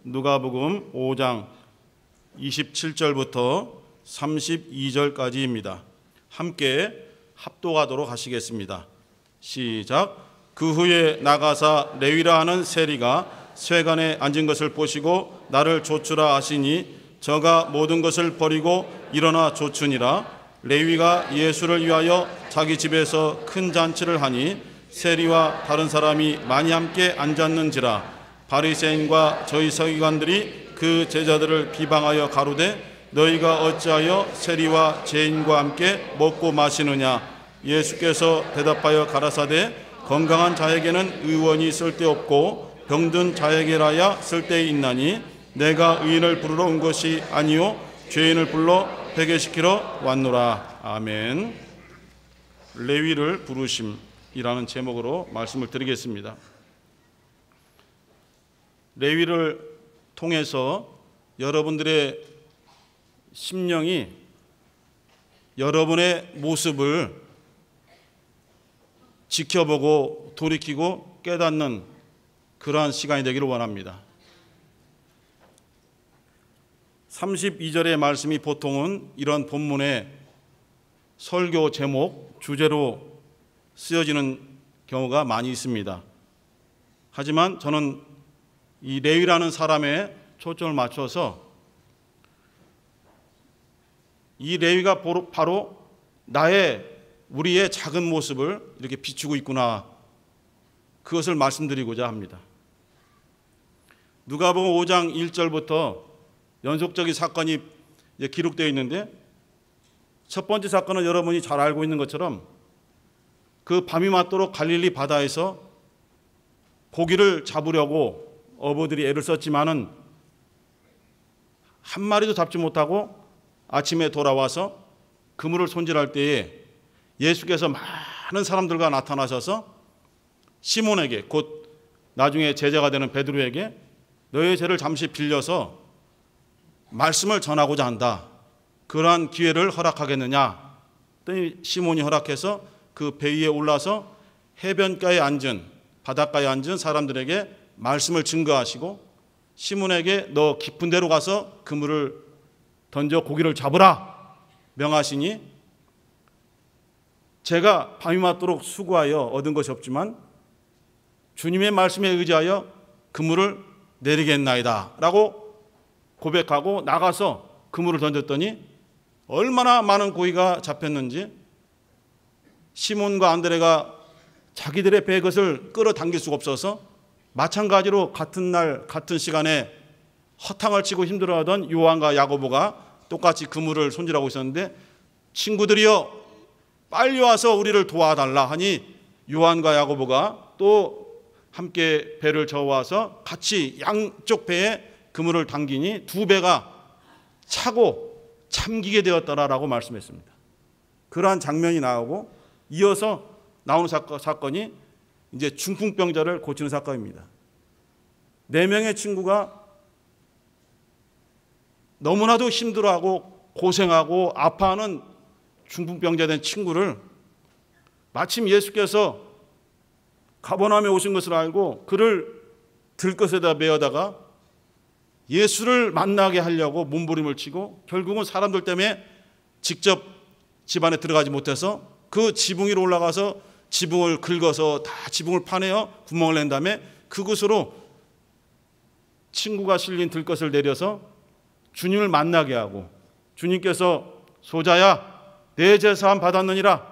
누가복음 5장 27절부터 32절까지입니다. 함께 합독하도록 하시겠습니다. 시작. 그 후에 나가사 레위라 하는 세리가 쇠관에 앉은 것을 보시고 나를 조추라 하시니 저가 모든 것을 버리고 일어나 조추니라. 레위가 예수를 위하여 자기 집에서 큰 잔치를 하니 세리와 다른 사람이 많이 함께 앉았는지라. 바리새인과 저희 서기관들이 그 제자들을 비방하여 가로되 너희가 어찌하여 세리와 죄인과 함께 먹고 마시느냐. 예수께서 대답하여 가라사대 건강한 자에게는 의원이 쓸데없고 병든 자에게라야 쓸데있나니 내가 의인을 부르러 온 것이 아니요 죄인을 불러 회개시키러 왔노라. 아멘. 레위를 부르심이라는 제목으로 말씀을 드리겠습니다. 레위를 통해서 여러분들의 심령이 여러분의 모습을 지켜보고 돌이키고 깨닫는 그러한 시간이 되기를 원합니다. 32절의 말씀이 보통은 이런 본문의 설교 제목, 주제로 쓰여지는 경우가 많이 있습니다. 하지만 저는 이 레위라는 사람의 초점을 맞춰서 이 레위가 바로 우리의 작은 모습을 이렇게 비추고 있구나, 그것을 말씀드리고자 합니다. 누가복음 5장 1절부터 연속적인 사건이 기록되어 있는데, 첫 번째 사건은 여러분이 잘 알고 있는 것처럼 그 밤이 맞도록 갈릴리 바다에서 고기를 잡으려고 어부들이 애를 썼지만은 한 마리도 잡지 못하고 아침에 돌아와서 그물을 손질할 때에 예수께서 많은 사람들과 나타나셔서 시몬에게, 곧 나중에 제자가 되는 베드로에게 너의 죄를 잠시 빌려서 말씀을 전하고자 한다. 그러한 기회를 허락하겠느냐. 그랬더니 시몬이 허락해서 그 배 위에 올라서 해변가에 앉은, 바닷가에 앉은 사람들에게 말씀을 증거하시고 시몬에게 너 깊은 데로 가서 그물을 던져 고기를 잡으라 명하시니, 제가 밤이 맞도록 수고하여 얻은 것이 없지만 주님의 말씀에 의지하여 그물을 내리겠나이다 라고 고백하고 나가서 그물을 던졌더니 얼마나 많은 고기가 잡혔는지 시몬과 안드레가 자기들의 배의 것을 끌어당길 수가 없어서 마찬가지로 같은 날 같은 시간에 허탕을 치고 힘들어하던 요한과 야고보가 똑같이 그물을 손질하고 있었는데, 친구들이여 빨리 와서 우리를 도와달라 하니 요한과 야고보가 또 함께 배를 저어와서 같이 양쪽 배에 그물을 당기니 두 배가 차고 잠기게 되었더라라고 말씀했습니다. 그러한 장면이 나오고 이어서 나오는 사건이 이제 중풍병자를 고치는 사건입니다. 4명의 친구가 너무나도 힘들어하고 고생하고 아파하는 중풍병자 된 친구를 마침 예수께서 가버나움에 오신 것을 알고 그를 들것에다 메어다가 예수를 만나게 하려고 몸부림을 치고 결국은 사람들 때문에 직접 집 안에 들어가지 못해서 그 지붕 위로 올라가서 지붕을 긁어서 다 지붕을 파내어 구멍을 낸 다음에 그곳으로 친구가 실린 들것을 내려서 주님을 만나게 하고, 주님께서 소자야 내 죄 사함 받았느니라,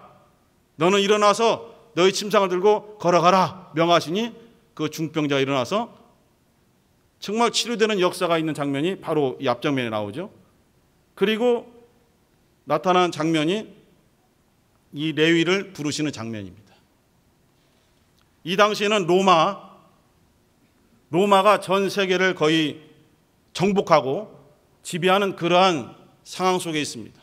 너는 일어나서 너희 침상을 들고 걸어가라 명하시니 그 중병자가 일어나서 정말 치료되는 역사가 있는 장면이 바로 이 앞장면에 나오죠. 그리고 나타난 장면이 이 레위를 부르시는 장면입니다. 이 당시에는 로마가 전 세계를 거의 정복하고 지배하는 그러한 상황 속에 있습니다.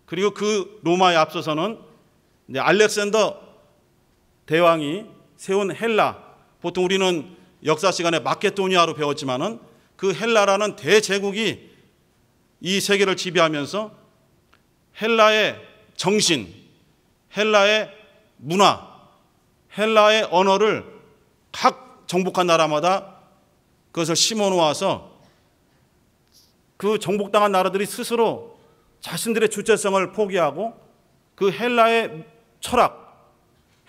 그리고 그 로마에 앞서서는 알렉산더 대왕이 세운 헬라, 보통 우리는 역사 시간에 마케도니아로 배웠지만은 그 헬라라는 대제국이 이 세계를 지배하면서 헬라의 정신, 헬라의 문화, 헬라의 언어를 각 정복한 나라마다 그것을 심어 놓아서 그 정복당한 나라들이 스스로 자신들의 주체성을 포기하고 그 헬라의 철학,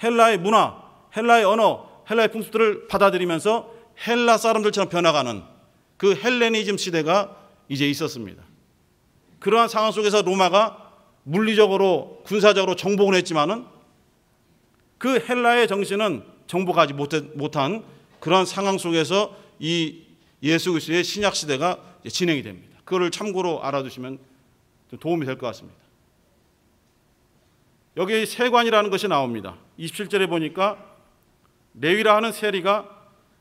헬라의 문화, 헬라의 언어, 헬라의 풍습들을 받아들이면서 헬라 사람들처럼 변화가는 그 헬레니즘 시대가 이제 있었습니다. 그러한 상황 속에서 로마가 물리적으로 군사적으로 정복을 했지만은 그 헬라의 정신은 정복하지 못한 그러한 상황 속에서 이 예수 그리스도의 신약 시대가 진행이 됩니다. 그거를 참고로 알아두시면 좀 도움이 될 것 같습니다. 여기 세관이라는 것이 나옵니다. 27절에 보니까 레위라 하는 세리가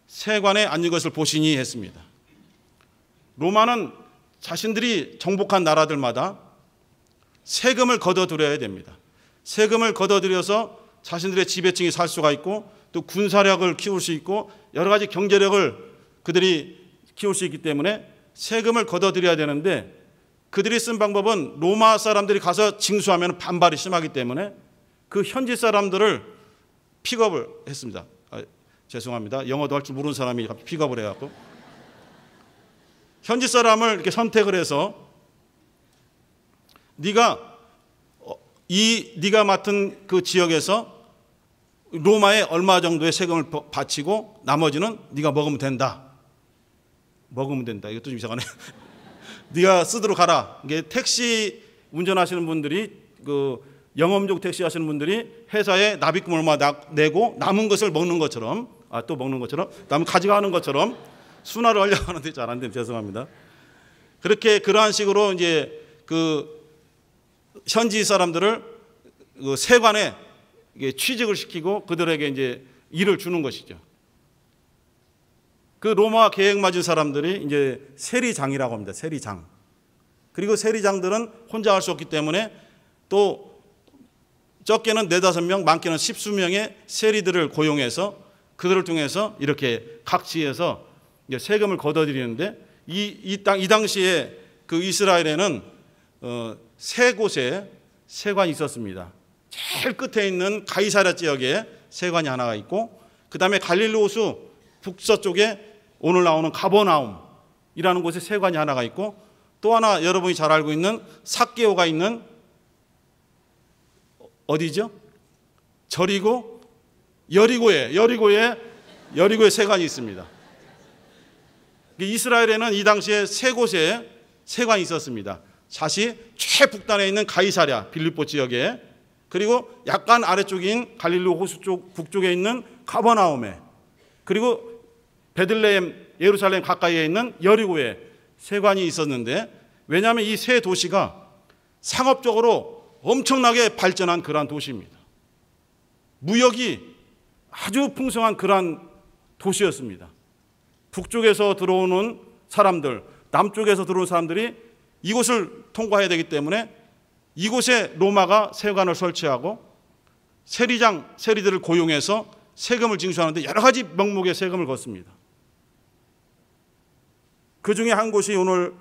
세관에 앉은 것을 보시니 했습니다. 로마는 자신들이 정복한 나라들마다 세금을 걷어들여야 됩니다. 세금을 걷어들여서 자신들의 지배층이 살 수가 있고 또 군사력을 키울 수 있고 여러 가지 경제력을 그들이 키울 수 있기 때문에 세금을 걷어들여야 되는데 그들이 쓴 방법은 로마 사람들이 가서 징수하면 반발이 심하기 때문에 그 현지 사람들을 픽업을 했습니다. 죄송합니다. 영어도 할 줄 모르는 사람이 픽업을 해갖고 현지 사람을 이렇게 선택을 해서 네가 맡은 그 지역에서 로마에 얼마 정도의 세금을 바치고 나머지는 네가 먹으면 된다. 먹으면 된다. 이것도 좀 이상하네. 네가 쓰도록 하라. 이게 택시 운전하시는 분들이 그 영업용 택시 하시는 분들이 회사에 납입금 얼마 내고 남은 것을 먹는 것처럼 또 먹는 것처럼 남은 가져가는 것처럼 순화를 하려고 하는데 잘 안 되면 죄송합니다. 그렇게 그러한 식으로 이제 그 현지 사람들을 그 세관에 취직을 시키고 그들에게 이제 일을 주는 것이죠. 그 로마 계획 맞은 사람들이 이제 세리장이라고 합니다. 세리장. 그리고 세리장들은 혼자 할 수 없기 때문에 또 적게는 4-5명, 많게는 10수명의 세리들을 고용해서 그들을 통해서 이렇게 각 지에서 이제 세금을 걷어들이는데 이 당시에 그 이스라엘에는 세 곳에 세관이 있었습니다. 제일 끝에 있는 가이사랴 지역에 세관이 하나가 있고 그 다음에 갈릴리 호수 북서쪽에 오늘 나오는 가버나움이라는 곳에 세관이 하나가 있고 또 하나 여러분이 잘 알고 있는 삭개오가 있는 어디죠? 여리고에 세관이 있습니다. 이스라엘에는 이 당시에 세 곳에 세관이 있었습니다. 사실 최북단에 있는 가이사랴 빌립보 지역에 그리고 약간 아래쪽인 갈릴리 호수 쪽 북쪽에 있는 가버나움에 그리고 베들레헴 예루살렘 가까이에 있는 여리고에 세관이 있었는데 왜냐하면 이 세 도시가 상업적으로 엄청나게 발전한 그러한 도시입니다. 무역이 아주 풍성한 그러한 도시였습니다. 북쪽에서 들어오는 사람들, 남쪽에서 들어오는 사람들이 이곳을 통과해야 되기 때문에 이곳에 로마가 세관을 설치하고 세리들을 고용해서 세금을 징수하는데 여러 가지 명목의 세금을 걷습니다. 그 중에 한 곳이 오늘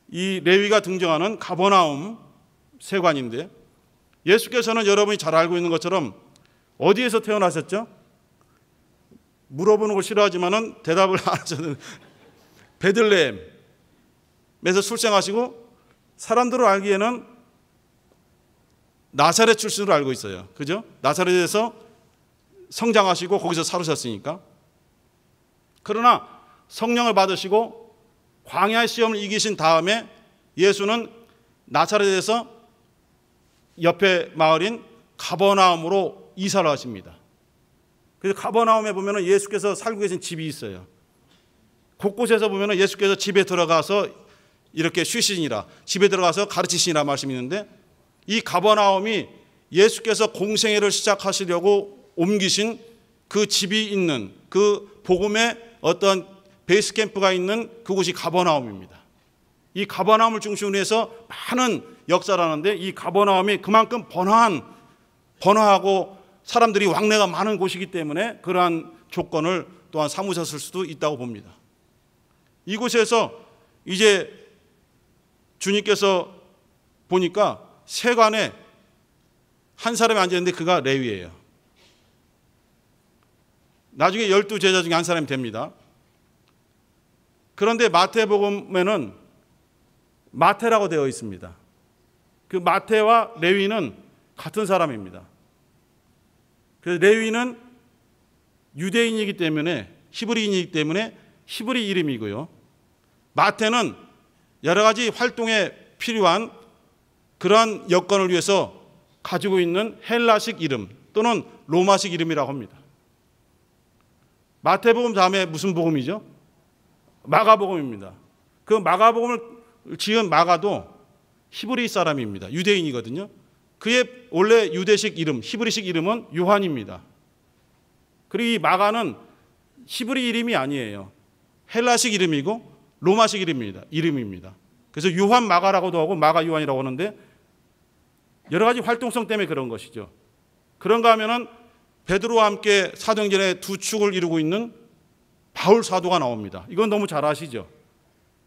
이 레위가 등장하는 가버나움 세관인데 예수께서는 여러분이 잘 알고 있는 것처럼 어디에서 태어나셨죠? 물어보는 걸 싫어하지만은 대답을 안 하셔도 베들레헴에서 출생하시고 사람들을 알기에는 나사렛 출신으로 알고 있어요. 그죠? 나사렛에서 성장하시고 거기서 살으셨으니까. 그러나 성령을 받으시고 광야의 시험을 이기신 다음에 예수는 나사렛에서 옆에 마을인 가버나움으로 이사를 하십니다. 그래서 가버나움에 보면 예수께서 살고 계신 집이 있어요. 곳곳에서 보면 예수께서 집에 들어가서 이렇게 쉬시니라, 집에 들어가서 가르치시니라 말씀이 있는데 이 가버나움이 예수께서 공생애를 시작하시려고 옮기신 그 집이 있는 그 복음의 어떤 베이스 캠프가 있는 그곳이 가버나움입니다. 이 가버나움을 중심으로 해서 많은 역사를 하는데 이 가버나움이 그만큼 번화하고 사람들이 왕래가 많은 곳이기 때문에 그러한 조건을 또한 삼으셨을 수도 있다고 봅니다. 이곳에서 이제 주님께서 보니까 세관에 한 사람이 앉아있는데 그가 레위예요. 나중에 12제자 중에 한 사람이 됩니다. 그런데 마태복음에는 마태라고 되어 있습니다. 그 마태와 레위는 같은 사람입니다. 그래서 레위는 유대인이기 때문에, 히브리인이기 때문에 히브리 이름이고요. 마태는 여러 가지 활동에 필요한 그러한 여건을 위해서 가지고 있는 헬라식 이름 또는 로마식 이름이라고 합니다. 마태복음 다음에 무슨 복음이죠? 마가복음입니다. 그 마가복음을 지은 마가도 히브리 사람입니다. 유대인이거든요. 그의 원래 유대식 이름, 히브리식 이름은 요한입니다. 그리고 이 마가는 히브리 이름이 아니에요. 헬라식 이름이고 로마식 이름입니다. 그래서 요한 마가라고도 하고 마가 요한이라고 하는데 여러 가지 활동성 때문에 그런 것이죠. 그런가 하면은 베드로와 함께 사도행전의 두 축을 이루고 있는 바울 사도가 나옵니다. 이건 너무 잘 아시죠?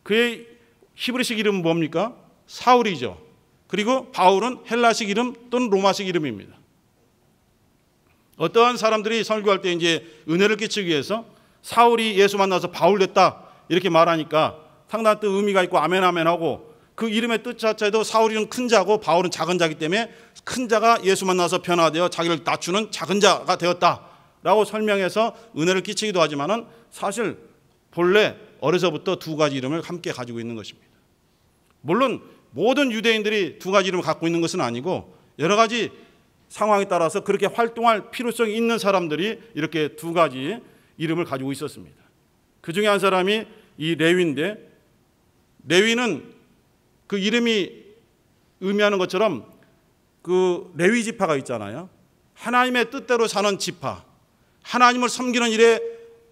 그의 히브리식 이름은 뭡니까? 사울이죠. 그리고 바울은 헬라식 이름 또는 로마식 이름입니다. 어떠한 사람들이 설교할 때 이제 은혜를 끼치기 위해서 사울이 예수 만나서 바울 됐다 이렇게 말하니까 상당한 또 의미가 있고 아멘 아멘 하고, 그 이름의 뜻 자체도 사울이는 큰 자고 바울은 작은 자이기 때문에 큰 자가 예수 만나서 변화되어 자기를 낮추는 작은 자가 되었다라고 설명해서 은혜를 끼치기도 하지만은 사실 본래 어려서부터 두 가지 이름을 함께 가지고 있는 것입니다. 물론 모든 유대인들이 두 가지 이름을 갖고 있는 것은 아니고 여러 가지 상황에 따라서 그렇게 활동할 필요성이 있는 사람들이 이렇게 두 가지 이름을 가지고 있었습니다. 그 중에 한 사람이 이 레위인데, 레위는 그 이름이 의미하는 것처럼 그 레위 지파가 있잖아요. 하나님의 뜻대로 사는 지파, 하나님을 섬기는 일에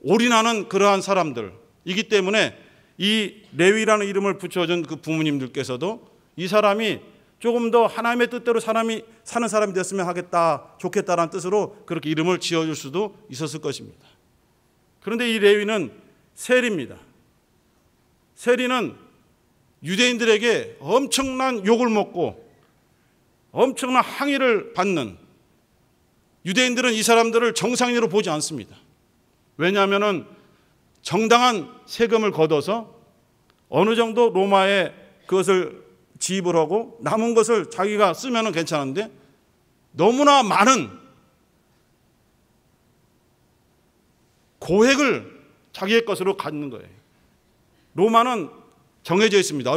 올인하는 그러한 사람들이기 때문에 이 레위라는 이름을 붙여준 그 부모님들께서도 이 사람이 조금 더 하나님의 뜻대로 사는 사람이 됐으면 하겠다, 좋겠다라는 뜻으로 그렇게 이름을 지어줄 수도 있었을 것입니다. 그런데 이 레위는 세리입니다. 세리는 유대인들에게 엄청난 욕을 먹고 엄청난 항의를 받는, 유대인들은 이 사람들을 정상인으로 보지 않습니다. 왜냐하면 정당한 세금을 걷어서 어느 정도 로마에 그것을 지입을 하고 남은 것을 자기가 쓰면 괜찮은데 너무나 많은 고액을 자기의 것으로 갖는 거예요. 로마는 정해져 있습니다.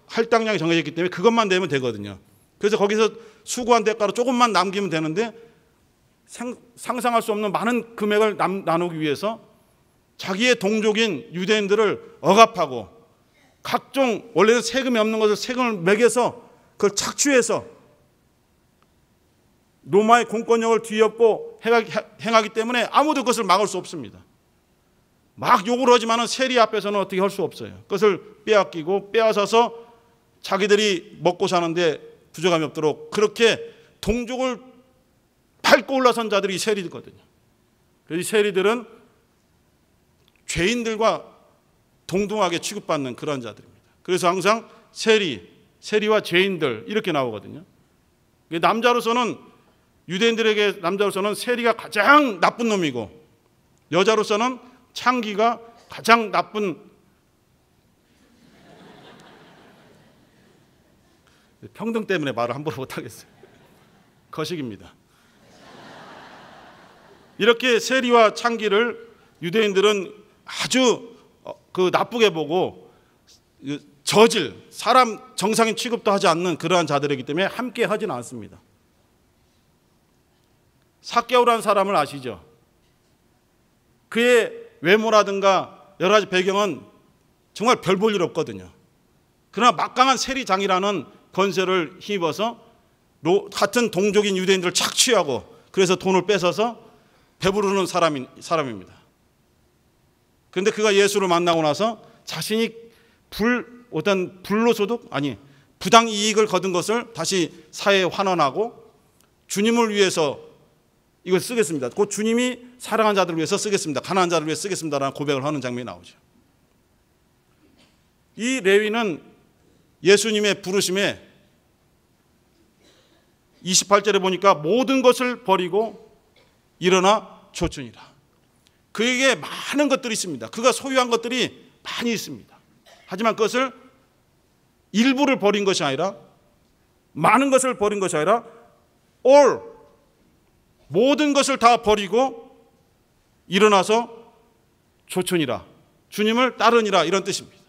할당량이 정해져 있기 때문에 그것만 내면 되거든요. 그래서 거기서 수고한 대가로 조금만 남기면 되는데 상상할 수 없는 많은 금액을 나누기 위해서 자기의 동족인 유대인들을 억압하고 각종 원래는 세금이 없는 것을 세금을 매겨서 그걸 착취해서 로마의 공권력을 뒤엎고 행하기 때문에 아무도 그것을 막을 수 없습니다. 막 욕을 하지만 세리 앞에서는 어떻게 할 수 없어요. 그것을 빼앗기고 빼앗아서 자기들이 먹고 사는데 부족함이 없도록 그렇게 동족을 밟고 올라선 자들이 세리거든요. 그래서 이 세리들은 죄인들과 동등하게 취급받는 그런 자들입니다. 그래서 항상 세리와 죄인들 이렇게 나오거든요. 남자로서는, 유대인들에게 남자로서는 세리가 가장 나쁜 놈이고 여자로서는 창기가 가장 나쁜, 평등 때문에 말을 함부로 못하겠어요. 거식입니다. 이렇게 세리와 창기를 유대인들은 아주 나쁘게 보고 저질, 사람 정상인 취급도 하지 않는 그러한 자들이기 때문에 함께 하지는 않습니다. 삭개오라는 사람을 아시죠? 그의 외모라든가 여러 가지 배경은 정말 별 볼 일 없거든요. 그러나 막강한 세리장이라는 권세를 힘입어서 같은 동족인 유대인들을 착취하고 그래서 돈을 뺏어서 배부르는 사람입니다. 그런데 그가 예수를 만나고 나서 자신이 어떤 불로소득, 부당 이익을 거둔 것을 다시 사회에 환원하고 주님을 위해서 이걸 쓰겠습니다. 곧 주님이 사랑한 자들을 위해서 쓰겠습니다. 가난한 자들을 위해서 쓰겠습니다라는 고백을 하는 장면이 나오죠. 이 레위는 예수님의 부르심에 28절에 보니까 모든 것을 버리고 일어나 쫓으니라. 그에게 많은 것들이 있습니다. 그가 소유한 것들이 많이 있습니다. 하지만 그것을 일부를 버린 것이 아니라, 많은 것을 버린 것이 아니라 all, 모든 것을 다 버리고 일어나서 조천이라, 주님을 따르니라, 이런 뜻입니다.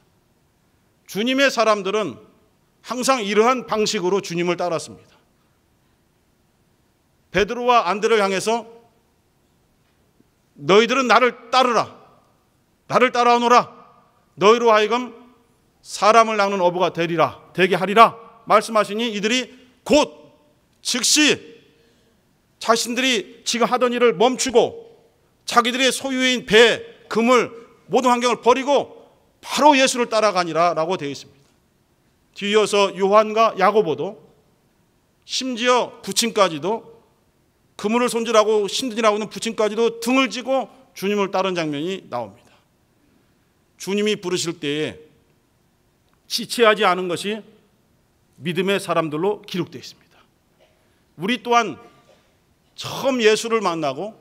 주님의 사람들은 항상 이러한 방식으로 주님을 따랐습니다. 베드로와 안드레를 향해서 너희들은 나를 따르라, 나를 따라오너라, 너희로 하여금 사람을 낚는 어부가 되게 하리라 말씀하시니 이들이 곧 즉시 자신들이 지금 하던 일을 멈추고 자기들의 소유인 배, 그물, 모든 환경을 버리고 바로 예수를 따라가니라 라고 되어 있습니다. 뒤이어서 요한과 야고보도, 심지어 부친까지도, 그물을 손질하고 신든이라고 하는 부친까지도 등을 지고 주님을 따른 장면이 나옵니다. 주님이 부르실 때에 지체하지 않은 것이 믿음의 사람들로 기록되어 있습니다. 우리 또한 처음 예수를 만나고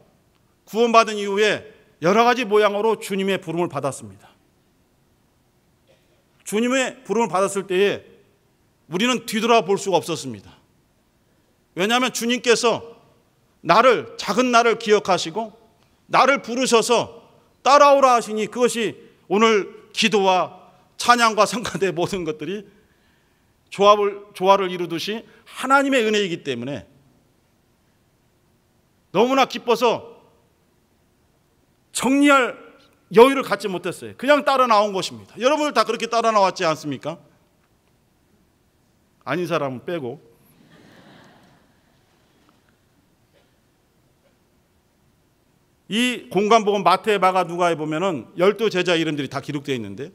구원받은 이후에 여러 가지 모양으로 주님의 부름을 받았습니다. 주님의 부름을 받았을 때에 우리는 뒤돌아볼 수가 없었습니다. 왜냐하면 주님께서 작은 나를 기억하시고 나를 부르셔서 따라오라 하시니, 그것이 오늘 기도와 찬양과 성가대 모든 것들이 조화를 이루듯이 하나님의 은혜이기 때문에 너무나 기뻐서 정리할 여유를 갖지 못했어요. 그냥 따라 나온 것입니다. 여러분들 다 그렇게 따라 나왔지 않습니까? 아닌 사람은 빼고. 이 공관복음 마태, 마가, 누가에 보면은 12제자 이름들이 다 기록되어 있는데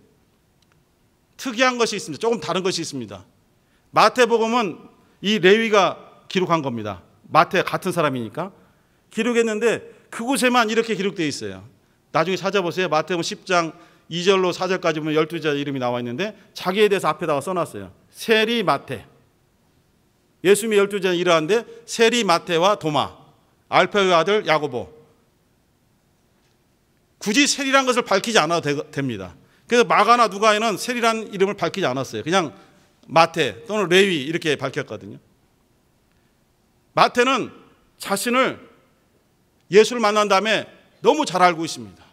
특이한 것이 있습니다. 조금 다른 것이 있습니다. 마태복음은 이 레위가 기록한 겁니다. 마태 같은 사람이니까 기록했는데 그곳에만 이렇게 기록되어 있어요. 나중에 찾아보세요. 마태복음 10장 2절로 4절까지 보면 12제자 이름이 나와 있는데 자기에 대해서 앞에다가 써놨어요. 세리, 마태. 예수님의 12제자 이러한데 세리, 마태와 도마, 알페의 아들 야고보. 굳이 세리란 것을 밝히지 않아도 됩니다. 그래서 마가나 누가에는 세리란 이름을 밝히지 않았어요. 그냥 마태 또는 레위 이렇게 밝혔거든요. 마태는 자신을 예수를 만난 다음에 너무 잘 알고 있습니다.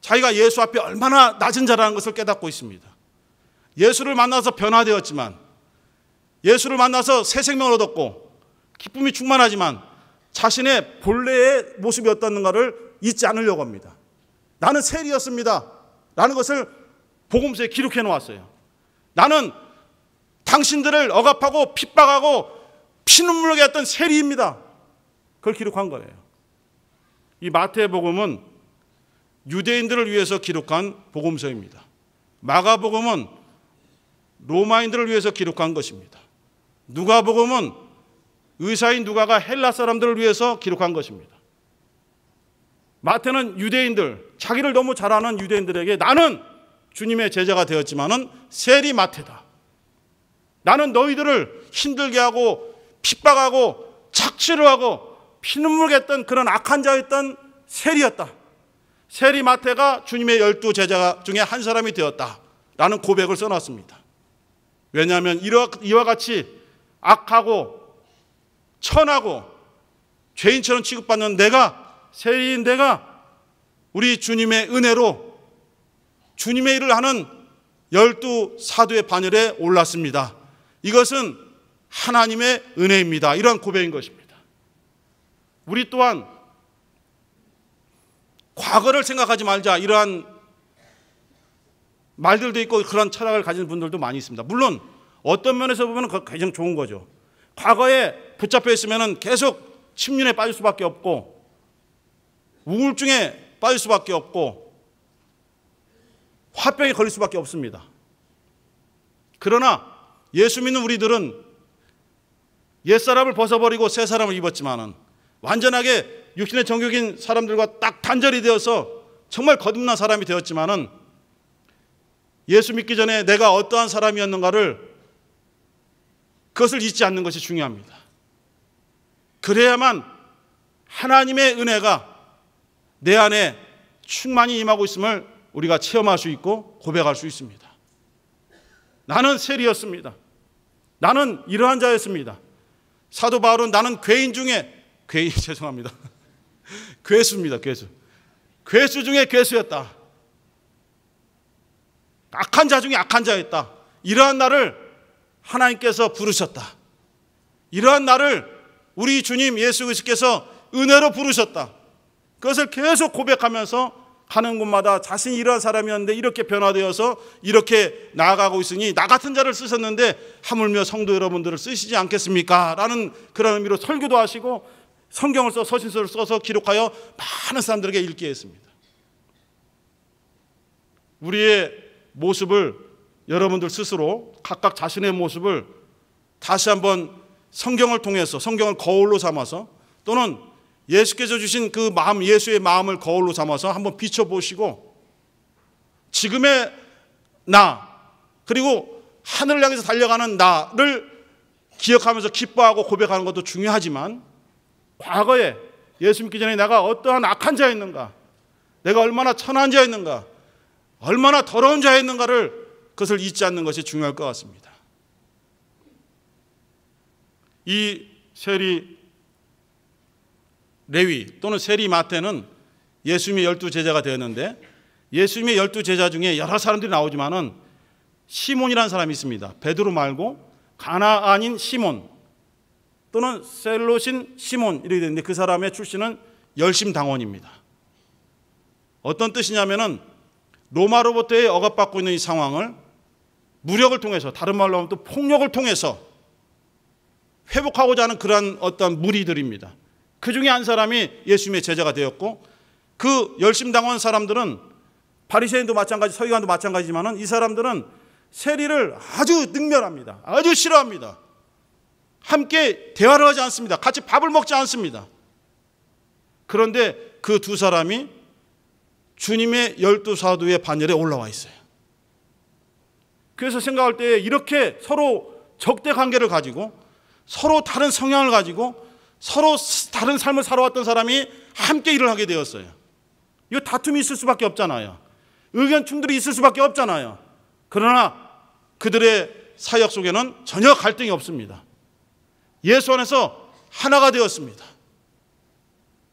자기가 예수 앞에 얼마나 낮은 자라는 것을 깨닫고 있습니다. 예수를 만나서 변화되었지만, 예수를 만나서 새 생명을 얻었고 기쁨이 충만하지만 자신의 본래의 모습이 어떻는가를 잊지 않으려고 합니다. 나는 세리였습니다 라는 것을 복음서에 기록해 놓았어요. 나는 당신들을 억압하고 핍박하고 피눈물나게 했던 세리입니다. 그걸 기록한 거예요. 이 마태복음은 유대인들을 위해서 기록한 복음서입니다. 마가복음은 로마인들을 위해서 기록한 것입니다. 누가복음은 의사인 누가가 헬라 사람들을 위해서 기록한 것입니다. 마태는 유대인들, 자기를 너무 잘 아는 유대인들에게 나는 주님의 제자가 되었지만은 세리 마태다. 나는 너희들을 힘들게 하고 핍박하고 착취를 하고 피눈물게 했던 그런 악한 자였던 세리였다. 세리 마태가 주님의 12제자 중에 한 사람이 되었다라는 고백을 써놨습니다. 왜냐하면 이와 같이 악하고 천하고 죄인처럼 취급받는 세리인 내가 우리 주님의 은혜로 주님의 일을 하는 12사도의 반열에 올랐습니다. 이것은 하나님의 은혜입니다. 이러한 고백인 것입니다. 우리 또한 과거를 생각하지 말자, 이러한 말들도 있고 그런 철학을 가진 분들도 많이 있습니다. 물론 어떤 면에서 보면 굉장히 좋은 거죠. 과거에 붙잡혀 있으면 계속 침륜에 빠질 수밖에 없고 우울증에 빠질 수밖에 없고 화병에 걸릴 수밖에 없습니다. 그러나 예수 믿는 우리들은 옛사람을 벗어버리고 새 사람을 입었지만은 완전하게 육신의 정욕인 사람들과 딱 단절이 되어서 정말 거듭난 사람이 되었지만은 예수 믿기 전에 내가 어떠한 사람이었는가를 그것을 잊지 않는 것이 중요합니다. 그래야만 하나님의 은혜가 내 안에 충만히 임하고 있음을 우리가 체험할 수 있고 고백할 수 있습니다. 나는 세리였습니다. 나는 이러한 자였습니다. 사도 바울은 나는 죄인 중에 죄송합니다. 괴수입니다. 괴수 중에 괴수였다. 악한 자 중에 악한 자였다. 이러한 나를 하나님께서 부르셨다. 이러한 나를 우리 주님 예수 그리스도께서 은혜로 부르셨다. 그것을 계속 고백하면서 가는 곳마다 자신이 이러한 사람이었는데 이렇게 변화되어서 이렇게 나아가고 있으니 나 같은 자를 쓰셨는데 하물며 성도 여러분들을 쓰시지 않겠습니까? 라는 그런 의미로 설교도 하시고 성경을 서신서를 써서 기록하여 많은 사람들에게 읽게 했습니다. 우리의 모습을 여러분들 스스로 각각 자신의 모습을 다시 한번 성경을 통해서 성경을 거울로 삼아서 또는 예수께서 주신 그 마음, 예수의 마음을 거울로 삼아서 한번 비춰보시고 지금의 나 그리고 하늘을 향해서 달려가는 나를 기억하면서 기뻐하고 고백하는 것도 중요하지만 과거에 예수 믿기 전에 내가 어떠한 악한 자였는가, 내가 얼마나 천한 자였는가, 얼마나 더러운 자였는가를 그것을 잊지 않는 것이 중요할 것 같습니다. 이 세리 레위 또는 세리 마태는 예수님의 12제자가 되었는데 예수님의 12제자 중에 여러 사람들이 나오지만은 시몬이라는 사람이 있습니다. 베드로 말고 가나안인 시몬 또는 셀롯인 시몬 이렇게 되는데 그 사람의 출신은 열심당원입니다. 어떤 뜻이냐면은 로마로부터의 억압받고 있는 이 상황을 무력을 통해서 다른 말로 하면 또 폭력을 통해서 회복하고자 하는 그러한 어떤 무리들입니다. 그 중에 한 사람이 예수님의 제자가 되었고 그 열심당원 사람들은 바리새인도 마찬가지 서기관도 마찬가지지만 이 사람들은 세리를 아주 능멸합니다. 아주 싫어합니다. 함께 대화를 하지 않습니다. 같이 밥을 먹지 않습니다. 그런데 그 두 사람이 주님의 12사도의 반열에 올라와 있어요. 그래서 생각할 때 이렇게 서로 적대 관계를 가지고 서로 다른 성향을 가지고 서로 다른 삶을 살아왔던 사람이 함께 일을 하게 되었어요. 이거 다툼이 있을 수밖에 없잖아요. 의견 충돌이 있을 수밖에 없잖아요. 그러나 그들의 사역 속에는 전혀 갈등이 없습니다. 예수 안에서 하나가 되었습니다.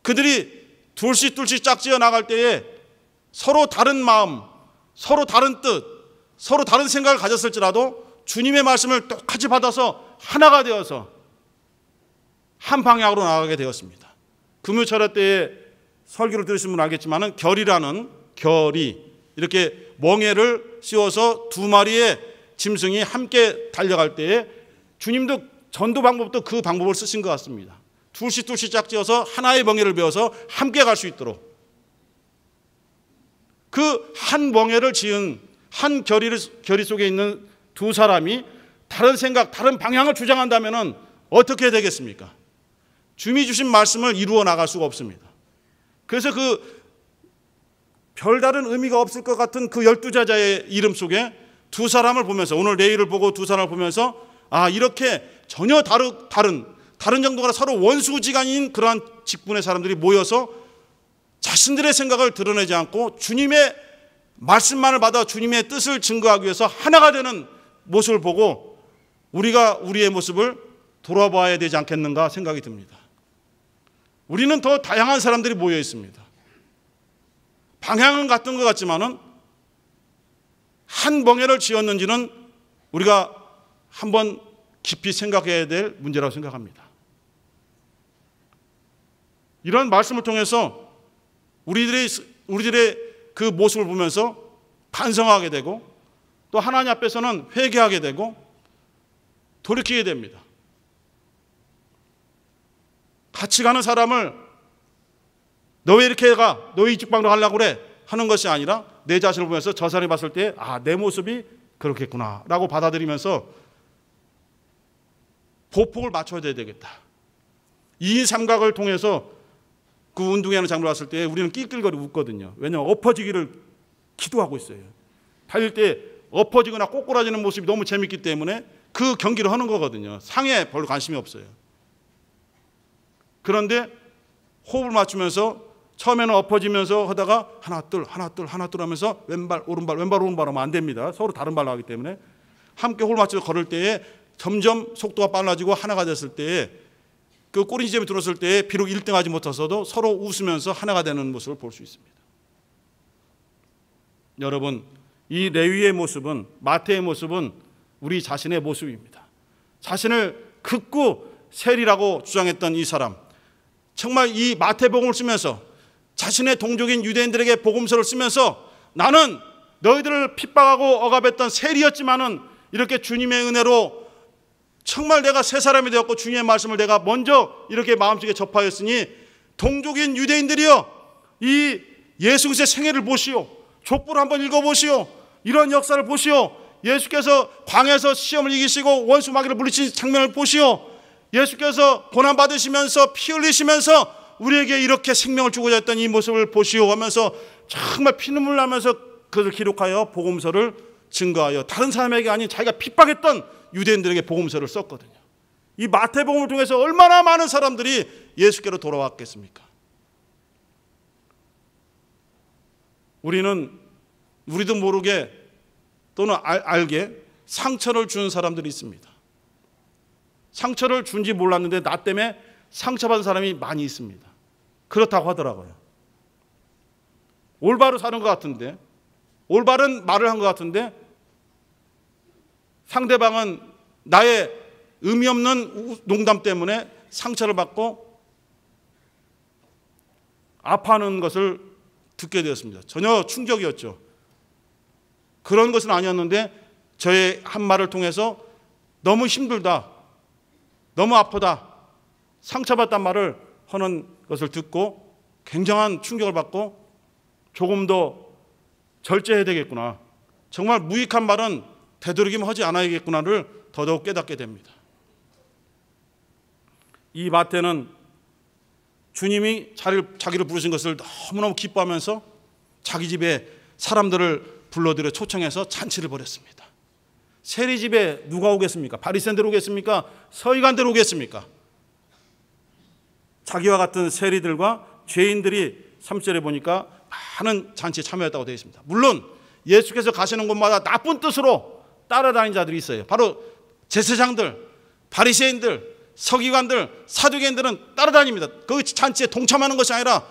그들이 둘씩 짝지어 나갈 때에 서로 다른 마음, 서로 다른 뜻, 서로 다른 생각을 가졌을지라도 주님의 말씀을 똑같이 받아서 하나가 되어서 한 방향으로 나가게 되었습니다. 금요철야 때에 설교를 들으신 분은 알겠지만 결이라는 결이 이렇게 멍에를 씌워서 두 마리의 짐승이 함께 달려갈 때에 주님도 전도 방법도 그 방법을 쓰신 것 같습니다. 둘씩 짝지어서 하나의 멍에를 베어서 함께 갈 수 있도록 그 한 멍에를 지은 한 결이 속에 있는 두 사람이 다른 생각, 다른 방향을 주장한다면 어떻게 되겠습니까? 주님이 주신 말씀을 이루어 나갈 수가 없습니다. 그래서 그 별다른 의미가 없을 것 같은 그 12제자의 이름 속에 두 사람을 보면서 오늘 레위를 보고 두 사람을 보면서 아 이렇게 전혀 다른 정도가 서로 원수지간인 그러한 직분의 사람들이 모여서 자신들의 생각을 드러내지 않고 주님의 말씀만을 받아 주님의 뜻을 증거하기 위해서 하나가 되는 모습을 보고 우리가 우리의 모습을 돌아봐야 되지 않겠는가 생각이 듭니다. 우리는 더 다양한 사람들이 모여 있습니다. 방향은 같은 것 같지만은 한 멍에를 지었는지는 우리가 한번 깊이 생각해야 될 문제라고 생각합니다. 이런 말씀을 통해서 우리들의 그 모습을 보면서 반성하게 되고 또 하나님 앞에서는 회개하게 되고 돌이키게 됩니다. 같이 가는 사람을 너 왜 이렇게 가? 너 이쪽 방으로 가려고 그래? 하는 것이 아니라 내 자신을 보면서 저 사람이 봤을 때 아, 내 모습이 그렇겠구나 라고 받아들이면서 보폭을 맞춰야 되겠다. 2인 삼각을 통해서 그 운동회하는 장면을 봤을 때 우리는 낄낄거리고 웃거든요. 왜냐하면 엎어지기를 기도하고 있어요. 달릴 때 엎어지거나 꼬꾸라지는 모습이 너무 재밌기 때문에 그 경기를 하는 거거든요. 상에 별로 관심이 없어요. 그런데 호흡을 맞추면서 처음에는 엎어지면서 하다가 하나 둘 하면서 왼발 오른발 하면 안 됩니다. 서로 다른 발로 하기 때문에 함께 호흡을 맞춰서 걸을 때에 점점 속도가 빨라지고 하나가 됐을 때에 그 꼬리 지점에 들었을 때에 비록 1등 하지 못했어도 서로 웃으면서 하나가 되는 모습을 볼 수 있습니다. 여러분, 이 레위의 모습은, 마태의 모습은 우리 자신의 모습입니다. 자신을 극구 세리라고 주장했던 이 사람, 정말 이 마태복음을 쓰면서 자신의 동족인 유대인들에게 복음서를 쓰면서 나는 너희들을 핍박하고 억압했던 세리였지만은 이렇게 주님의 은혜로 정말 내가 새 사람이 되었고 주님의 말씀을 내가 먼저 이렇게 마음속에 접하였으니 동족인 유대인들이여 이 예수 그리스도의 생애를 보시오. 족보를 한번 읽어보시오. 이런 역사를 보시오. 예수께서 광야에서 시험을 이기시고 원수 마귀를 물리친 장면을 보시오. 예수께서 고난받으시면서 피 흘리시면서 우리에게 이렇게 생명을 주고자 했던 이 모습을 보시오 하면서 정말 피눈물 나면서 그것을 기록하여 복음서를 증거하여 다른 사람에게 아닌 자기가 핍박했던 유대인들에게 복음서를 썼거든요. 이 마태복음을 통해서 얼마나 많은 사람들이 예수께로 돌아왔겠습니까? 우리도 모르게 또는 알게 상처를 준 사람들이 있습니다. 상처를 준지 몰랐는데 나 때문에 상처받은 사람이 많이 있습니다. 그렇다고 하더라고요. 올바로 사는 것 같은데, 올바른 말을 한 것 같은데 상대방은 나의 의미 없는 농담 때문에 상처를 받고 아파하는 것을 듣게 되었습니다. 전혀 충격이었죠. 그런 것은 아니었는데 저의 한 말을 통해서 너무 힘들다, 너무 아프다, 상처받단 말을 하는 것을 듣고 굉장한 충격을 받고 조금 더 절제해야 되겠구나, 정말 무익한 말은 되도록이면 하지 않아야겠구나를 더더욱 깨닫게 됩니다. 이 마태는 주님이 자기를 부르신 것을 너무너무 기뻐하면서 자기 집에 사람들을 불러들여 초청해서 잔치를 벌였습니다. 세리 집에 누가 오겠습니까? 바리새인들 오겠습니까? 서기관들 오겠습니까? 자기와 같은 세리들과 죄인들이 3절에 보니까 많은 잔치에 참여했다고 되어 있습니다. 물론 예수께서 가시는 곳마다 나쁜 뜻으로 따라다니는 자들이 있어요. 바로 제사장들, 바리새인들, 서기관들, 사두개인들은 따라다닙니다. 그 잔치에 동참하는 것이 아니라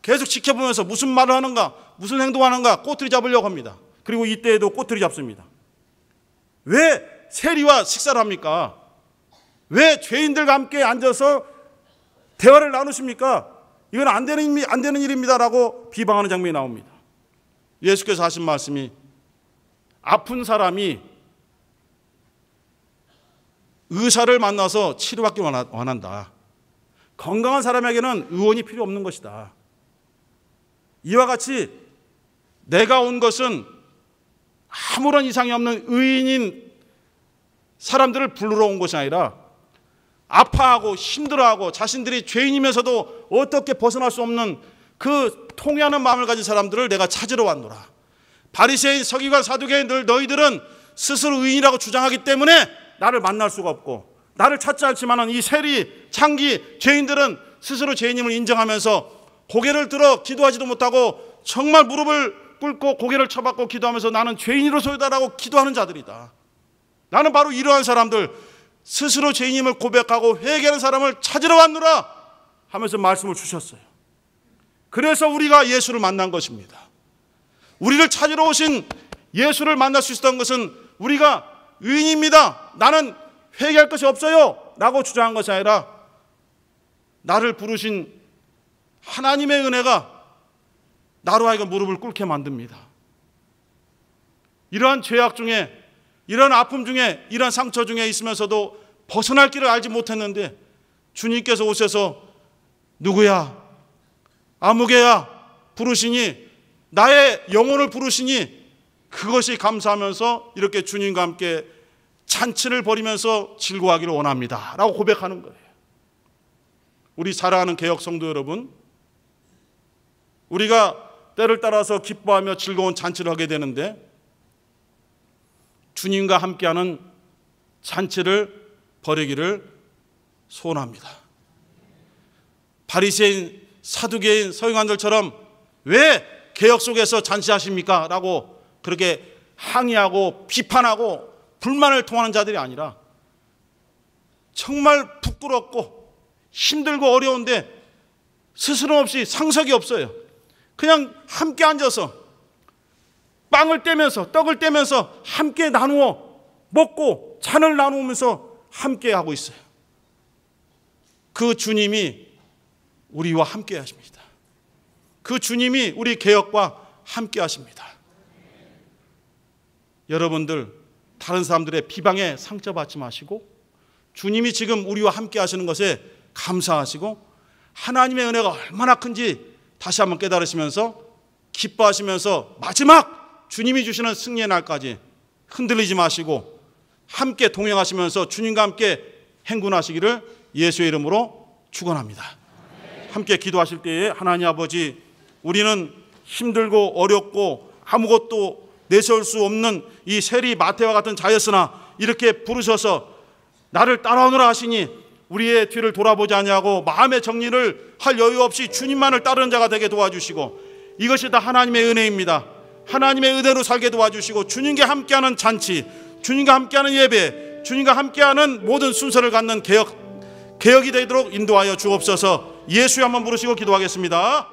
계속 지켜보면서 무슨 말을 하는가, 무슨 행동을 하는가 꼬투리 잡으려고 합니다. 그리고 이때에도 꼬투리 잡습니다. 왜 세리와 식사를 합니까? 왜 죄인들과 함께 앉아서 대화를 나누십니까? 이건 안 되는 일입니다라고 비방하는 장면이 나옵니다. 예수께서 하신 말씀이 아픈 사람이 의사를 만나서 치료받기 원한다. 건강한 사람에게는 의원이 필요 없는 것이다. 이와 같이 내가 온 것은 아무런 이상이 없는 의인인 사람들을 부르러 온 것이 아니라 아파하고 힘들어하고 자신들이 죄인이면서도 어떻게 벗어날 수 없는 그 통회하는 마음을 가진 사람들을 내가 찾으러 왔노라. 바리새인, 서기관, 사두개인들 너희들은 스스로 의인이라고 주장하기 때문에 나를 만날 수가 없고, 나를 찾지 않지만 이 세리, 창기, 죄인들은 스스로 죄인임을 인정하면서 고개를 들어 기도하지도 못하고 정말 무릎을 꿇고 고개를 쳐박고 기도하면서 나는 죄인으로서다라고 기도하는 자들이다. 나는 바로 이러한 사람들, 스스로 죄인임을 고백하고 회개하는 사람을 찾으러 왔노라 하면서 말씀을 주셨어요. 그래서 우리가 예수를 만난 것입니다. 우리를 찾으러 오신 예수를 만날 수 있었던 것은 우리가 의인입니다, 나는 회개할 것이 없어요 라고 주장한 것이 아니라 나를 부르신 하나님의 은혜가 나로 하여금 무릎을 꿇게 만듭니다. 이러한 죄악 중에, 이러한 아픔 중에, 이러한 상처 중에 있으면서도 벗어날 길을 알지 못했는데 주님께서 오셔서 누구야, 아무개야 부르시니, 나의 영혼을 부르시니 그것이 감사하면서 이렇게 주님과 함께 잔치를 벌이면서 즐거워하기를 원합니다 라고 고백하는 거예요. 우리 사랑하는 개혁 성도 여러분, 우리가 때를 따라서 기뻐하며 즐거운 잔치를 하게 되는데 주님과 함께하는 잔치를 벌이기를 소원합니다. 바리새인, 사두개인 서기관들처럼 왜 개혁 속에서 잔치하십니까? 라고 그렇게 항의하고 비판하고 불만을 통하는 자들이 아니라 정말 부끄럽고 힘들고 어려운데 스스럼 없이 상석이 없어요. 그냥 함께 앉아서 빵을 떼면서 떡을 떼면서 함께 나누어 먹고 잔을 나누면서 함께 하고 있어요. 그 주님이 우리와 함께 하십니다. 그 주님이 우리 개혁과 함께 하십니다. 여러분들 다른 사람들의 비방에 상처받지 마시고 주님이 지금 우리와 함께 하시는 것에 감사하시고 하나님의 은혜가 얼마나 큰지 다시 한번 깨달으시면서 기뻐하시면서 마지막 주님이 주시는 승리의 날까지 흔들리지 마시고 함께 동행하시면서 주님과 함께 행군하시기를 예수의 이름으로 축원합니다. 함께 기도하실 때에 하나님 아버지, 우리는 힘들고 어렵고 아무것도 내세울 수 없는 이 세리 마태와 같은 자였으나 이렇게 부르셔서 나를 따라오너라 하시니 우리의 뒤를 돌아보지 아니하고 마음의 정리를 할 여유 없이 주님만을 따르는 자가 되게 도와주시고, 이것이 다 하나님의 은혜입니다. 하나님의 은혜로 살게 도와주시고 주님과 함께하는 잔치, 주님과 함께하는 예배, 주님과 함께하는 모든 순서를 갖는 개혁이 되도록 인도하여 주옵소서. 예수의 한번 부르시고 기도하겠습니다.